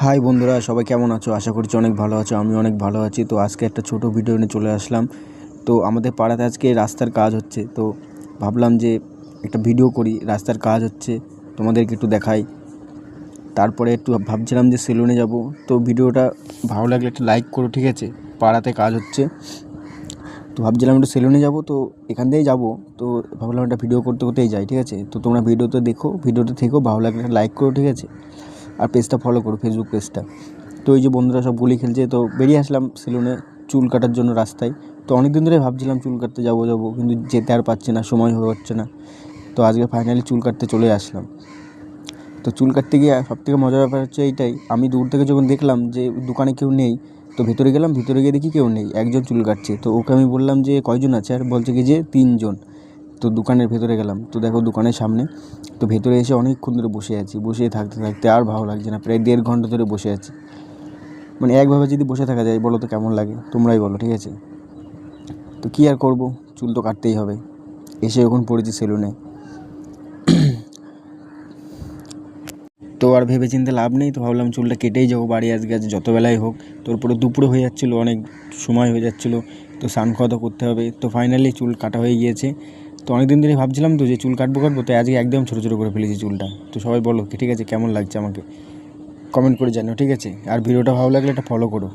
High বন্ধুরা, সবাই কেমন আছো? আশা করছি অনেক ভালো আছো। আমি অনেক ভালো আছি। তো আজকে একটা ছোটো ভিডিও নিয়ে চলে আসলাম। তো আমাদের পাড়াতে আজকে রাস্তার কাজ হচ্ছে, তো ভাবলাম যে একটা ভিডিও করি। রাস্তার কাজ হচ্ছে, তোমাদেরকে একটু দেখাই। তারপরে একটু ভাবছিলাম যে সেলুনে যাব। তো ভিডিওটা ভালো লাগলে একটা লাইক করো, ঠিক আছে? পাড়াতে কাজ হচ্ছে, তো ভাবছিলাম একটু সেলুনে যাব, তো এখান থেকেই যাব। তো ভাবলাম একটা ভিডিও করতে করতেই যাই, ঠিক আছে? তো তোমরা ভিডিওতে দেখো, ভিডিওতে থেকেও ভালো লাগলে একটা লাইক করো, ঠিক আছে? আর পেজটা ফলো করো, ফেসবুক পেজটা। তো এই যে বন্ধুরা সব গুলি খেলছে, তো বেরিয়ে আসলাম সেলুনে চুল কাটার জন্য রাস্তায়। তো অনেক দিন ধরে ভাবছিলাম চুল কাটতে যাবো কিন্তু যেতে আর পারছি না, সময় হয়ে হচ্ছে না। তো আজকে ফাইনালি চুল কাটতে চলে আসলাম। তো চুল কাটতে গিয়ে সবথেকে মজার ব্যাপার হচ্ছে এইটাই, আমি দূর থেকে যখন দেখলাম যে দোকানে কেউ নেই, তো ভেতরে গেলাম, ভেতরে গিয়ে দেখি কেউ নেই, একজন চুল কাটছে। তো ওকে আমি বললাম যে কয়জন আছে, আর বলছে কি যে 3 জন। তো দোকানের ভেতরে গেলাম, তো দেখো দোকানের সামনে। তো ভেতরে এসে অনেকক্ষণ ধরে বসে আছি, বসে থাকতে থাকতে আর ভালো লাগছে না, প্রায় 1.5 ঘন্টা ধরে বসে আছি। মানে একভাবে যদি বসে থাকা যায় বলো তো কেমন লাগে, তোমরাই বলো, ঠিক আছে? তো কী আর করবো, চুল তো কাটতেই হবে। এসে এখন পড়েছি সেলুনে। তো আর ভেবে চিন্তে লাভ নেই, তো ভাবলাম চুলটা কেটেই যাবো বাড়ি আজকে, আজ যত বেলায় হোক। তোর পরে দুপুরে হয়ে যাচ্ছিলো, অনেক সময় হয়ে যাচ্ছিলো, তো স্নান খাওয়া তো করতে হবে। তো ফাইনালি চুল কাটা হয়ে গিয়েছে। তো অনেক দিন ধরে ভাবছিলাম তো যে চুল কাটবো, তো আজকে একদম ছোটো ছোটো করে ফেলেছি চুলটা। তো সবাই বলো ঠিক আছে, কেমন লাগছে আমাকে কমেন্ট করে জানিও, ঠিক আছে? আর ভিডিওটা ভালো লাগলে একটা ফলো করো।